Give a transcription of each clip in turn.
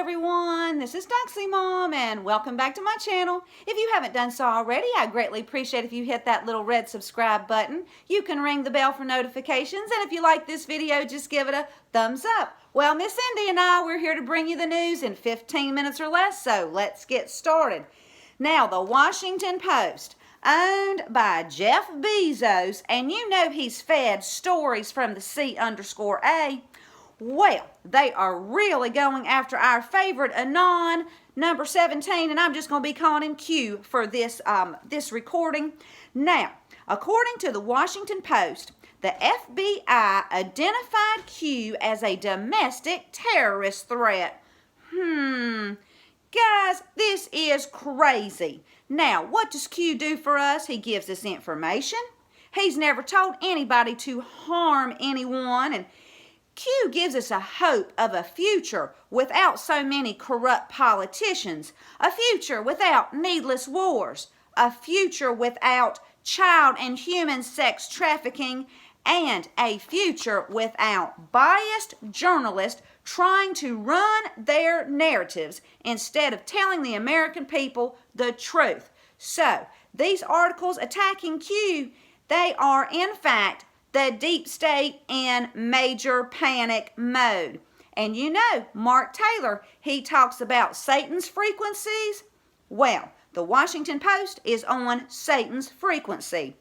everyone, this is Doxy Mom and welcome back to my channel. If you haven't done so already, I'd greatly appreciate if you hit that little red subscribe button. You can ring the bell for notifications, and if you like this video, just give it a thumbs up. Well, Miss Cindy and we're here to bring you the news in 15 minutes or less, so let's get started. Now, the Washington Post, owned by Jeff Bezos, and you know he's fed stories from the C_A. Well, they are really going after our favorite Anon, number 17, and I'm just going to be calling him Q for this recording. Now, according to the Washington Post, the FBI identified Q as a domestic terrorist threat. Guys, this is crazy. Now, what does Q do for us? He gives us information. He's never told anybody to harm anyone, and Q gives us a hope of a future without so many corrupt politicians, a future without needless wars, a future without child and human sex trafficking, and a future without biased journalists trying to run their narratives instead of telling the American people the truth. So, these articles attacking Q, they are in fact the deep state in major panic mode. And you know, Mark Taylor, he talks about Satan's frequencies. Well, the Washington Post is on Satan's frequency.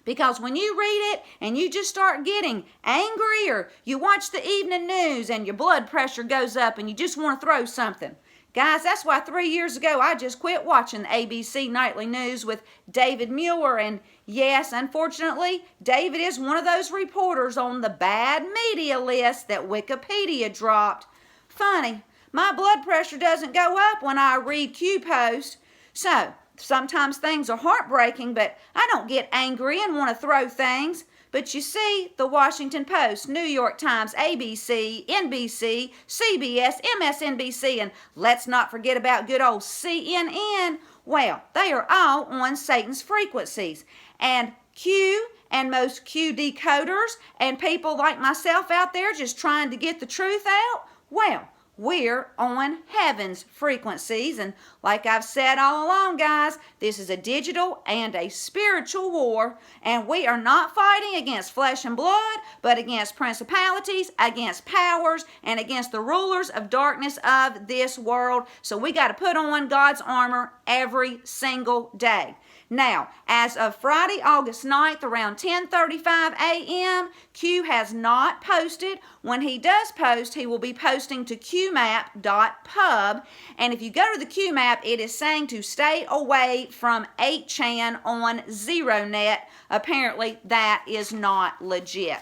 Because when you read it and you just start getting angry, or you watch the evening news and your blood pressure goes up and you just want to throw something. Guys, that's why 3 years ago I just quit watching the ABC Nightly News with David Mueller. And yes, unfortunately, David is one of those reporters on the bad media list that Wikipedia dropped. Funny, my blood pressure doesn't go up when I read Q posts. So, sometimes things are heartbreaking, but I don't get angry and want to throw things. But you see, the Washington Post, New York Times, ABC, NBC, CBS, MSNBC, and let's not forget about good old CNN. Well, they are all on Satan's frequencies. And Q and most Q decoders and people like myself out there just trying to get the truth out, well, we're on heaven's frequencies. And like I've said all along, guys, this is a digital and a spiritual war, and we are not fighting against flesh and blood, but against principalities, against powers, and against the rulers of darkness of this world. So we got to put on God's armor every single day. Now, as of Friday, August 9th, around 10:35 a.m., Q has not posted. When he does post, he will be posting to qmap.pub. And if you go to the QMap, it is saying to stay away from 8chan on ZeroNet. Apparently, that is not legit.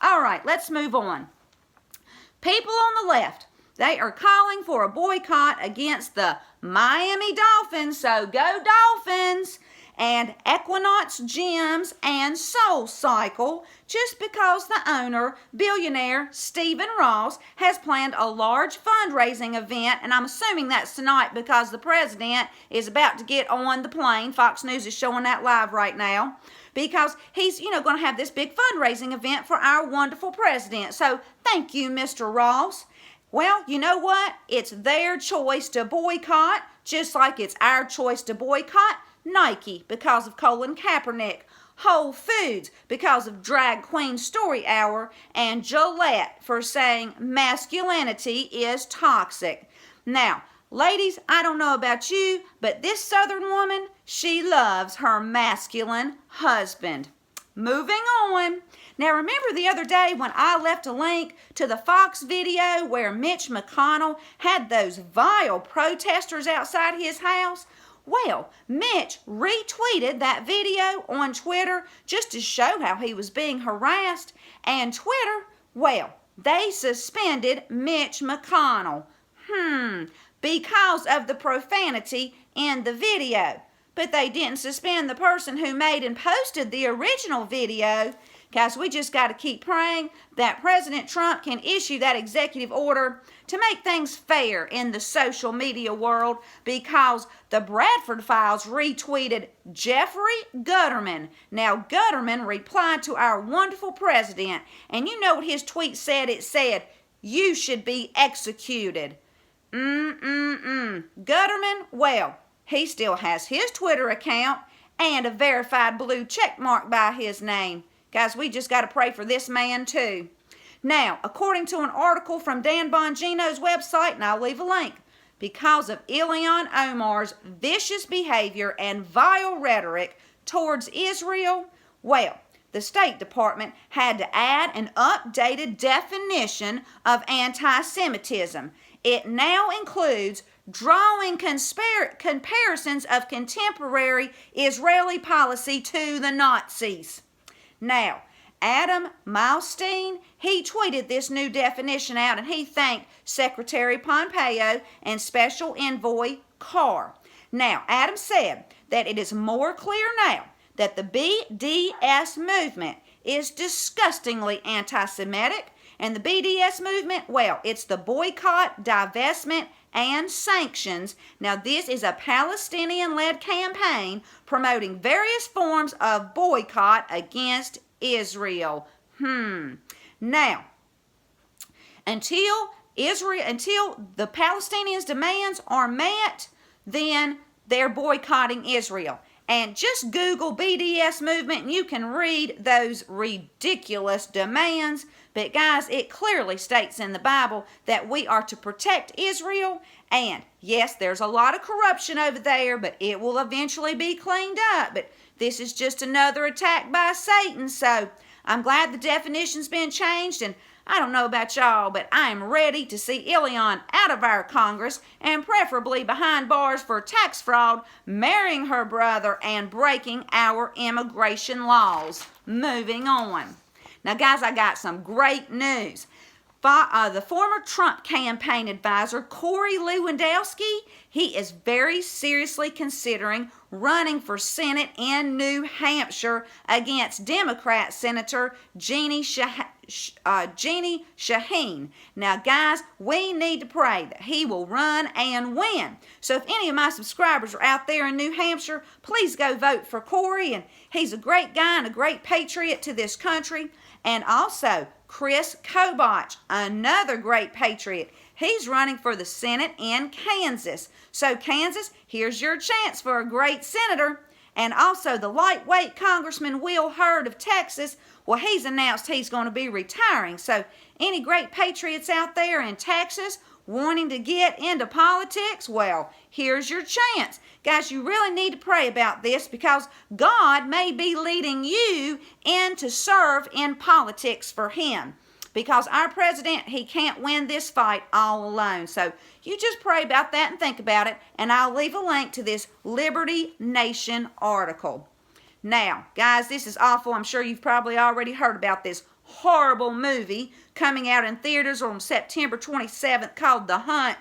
All right, let's move on. People on the left, they are calling for a boycott against the Miami Dolphins, so go Dolphins, and Equinox Gyms and Soul Cycle, just because the owner, billionaire Stephen Ross, has planned a large fundraising event, and I'm assuming that's tonight because the president is about to get on the plane. Fox News is showing that live right now, because he's, going to have this big fundraising event for our wonderful president. So thank you, Mr. Ross. Well, you know what? It's their choice to boycott, just like it's our choice to boycott Nike because of Colin Kaepernick, Whole Foods because of Drag Queen Story Hour, and Gillette for saying masculinity is toxic. Now, ladies, I don't know about you, but this Southern woman, she loves her masculine husband. Moving on. Now, remember the other day when I left a link to the Fox video where Mitch McConnell had those vile protesters outside his house? Well, Mitch retweeted that video on Twitter just to show how he was being harassed. And Twitter, well, they suspended Mitch McConnell. Because of the profanity in the video. But they didn't suspend the person who made and posted the original video. Guys, we just got to keep praying that President Trump can issue that executive order to make things fair in the social media world, because the Bradford Files retweeted Jeffrey Gutterman. Now, Gutterman replied to our wonderful president, and you know what his tweet said? It said, "You should be executed." Gutterman, well, he still has his Twitter account and a verified blue check mark by his name. Guys, we just got to pray for this man too. Now, according to an article from Dan Bongino's website, and I'll leave a link, because of Ilhan Omar's vicious behavior and vile rhetoric towards Israel, well, the State Department had to add an updated definition of anti-Semitism. It now includes drawing comparisons of contemporary Israeli policy to the Nazis. Now, Adam Milstein, he tweeted this new definition out, and he thanked Secretary Pompeo and Special Envoy Carr. Now, Adam said that it is more clear now that the BDS movement is disgustingly anti-Semitic, and the BDS movement, well, it's the boycott, divestment, and sanctions. Now, this is a Palestinian-led campaign promoting various forms of boycott against Israel. Now, until the Palestinians' demands are met, then they're boycotting Israel. And just Google BDS movement and you can read those ridiculous demands. But guys, it clearly states in the Bible that we are to protect Israel. And yes, there's a lot of corruption over there, but it will eventually be cleaned up. But this is just another attack by Satan. So I'm glad the definition's been changed, and I don't know about y'all, but I am ready to see Ilhan out of our Congress and preferably behind bars for tax fraud, marrying her brother, and breaking our immigration laws. Moving on. Now, guys, I got some great news. The former Trump campaign advisor, Corey Lewandowski, he is very seriously considering running for Senate in New Hampshire against Democrat Senator Jeannie Shaheen. Now, guys, we need to pray that he will run and win. So if any of my subscribers are out there in New Hampshire, please go vote for Corey. And he's a great guy and a great patriot to this country. And also, Chris Kobach, another great patriot. He's running for the Senate in Kansas. So, Kansas, here's your chance for a great senator. And also, the lightweight Congressman Will Hurd of Texas, well, he's announced he's going to be retiring. So, any great patriots out there in Texas wanting to get into politics, well, here's your chance. Guys, you really need to pray about this because God may be leading you in to serve in politics for Him. Because our president, he can't win this fight all alone. So you just pray about that and think about it, and I'll leave a link to this Liberty Nation article. Now, guys, this is awful. I'm sure you've probably already heard about this horrible movie coming out in theaters on September 27th called The Hunt.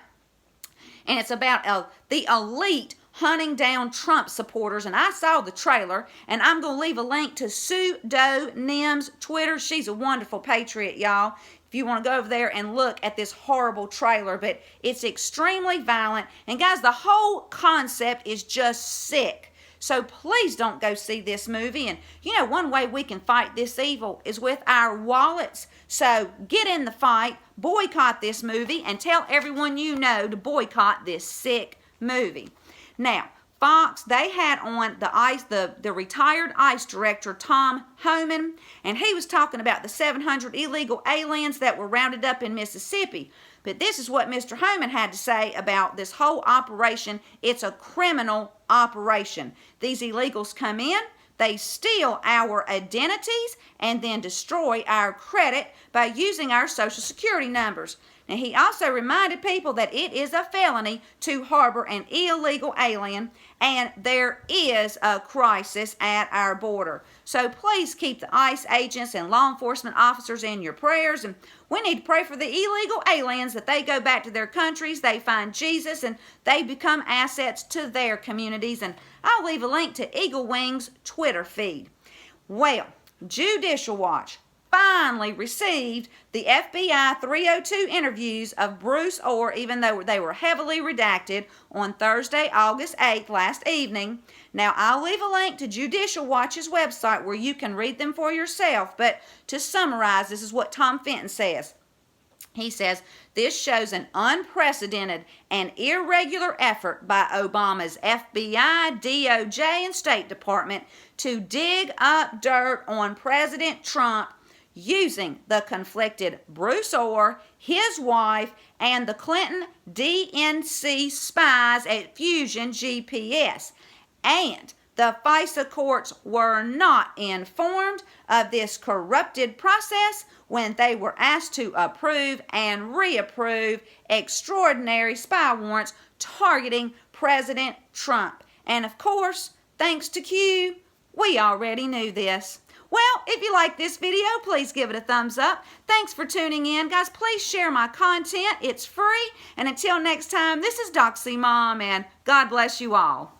And it's about the elite hunting down Trump supporters. And I saw the trailer, and I'm going to leave a link to Sue Doe Nim's Twitter. She's a wonderful patriot, y'all, if you want to go over there and look at this horrible trailer. But it's extremely violent. And guys, the whole concept is just sick. So please don't go see this movie. And you know, one way we can fight this evil is with our wallets. So get in the fight, boycott this movie, and tell everyone you know to boycott this sick movie. Now, Fox, they had on the retired ICE director, Tom Homan, and he was talking about the 700 illegal aliens that were rounded up in Mississippi. But this is what Mr. Homan had to say about this whole operation. It's a criminal operation. These illegals come in, they steal our identities, and then destroy our credit by using our Social Security numbers. Now, he also reminded people that it is a felony to harbor an illegal alien, and there is a crisis at our border. So please keep the ICE agents and law enforcement officers in your prayers, and we need to pray for the illegal aliens that they go back to their countries, they find Jesus, and they become assets to their communities. And I'll leave a link to Eagle Wing's Twitter feed. Well, Judicial Watch finally received the FBI 302 interviews of Bruce Orr, even though they were heavily redacted, on Thursday, August 8th, last evening. Now, I'll leave a link to Judicial Watch's website where you can read them for yourself, but to summarize, this is what Tom Fenton says. He says, this shows an unprecedented and irregular effort by Obama's FBI, DOJ, and State Department to dig up dirt on President Trump using the conflicted Bruce Orr, his wife, and the Clinton DNC spies at Fusion GPS. And the FISA courts were not informed of this corrupted process when they were asked to approve and reapprove extraordinary spy warrants targeting President Trump. And of course, thanks to Q, we already knew this. Well, if you like this video, please give it a thumbs up. Thanks for tuning in. Guys, please share my content. It's free. And until next time, this is Doxy Mom, and God bless you all.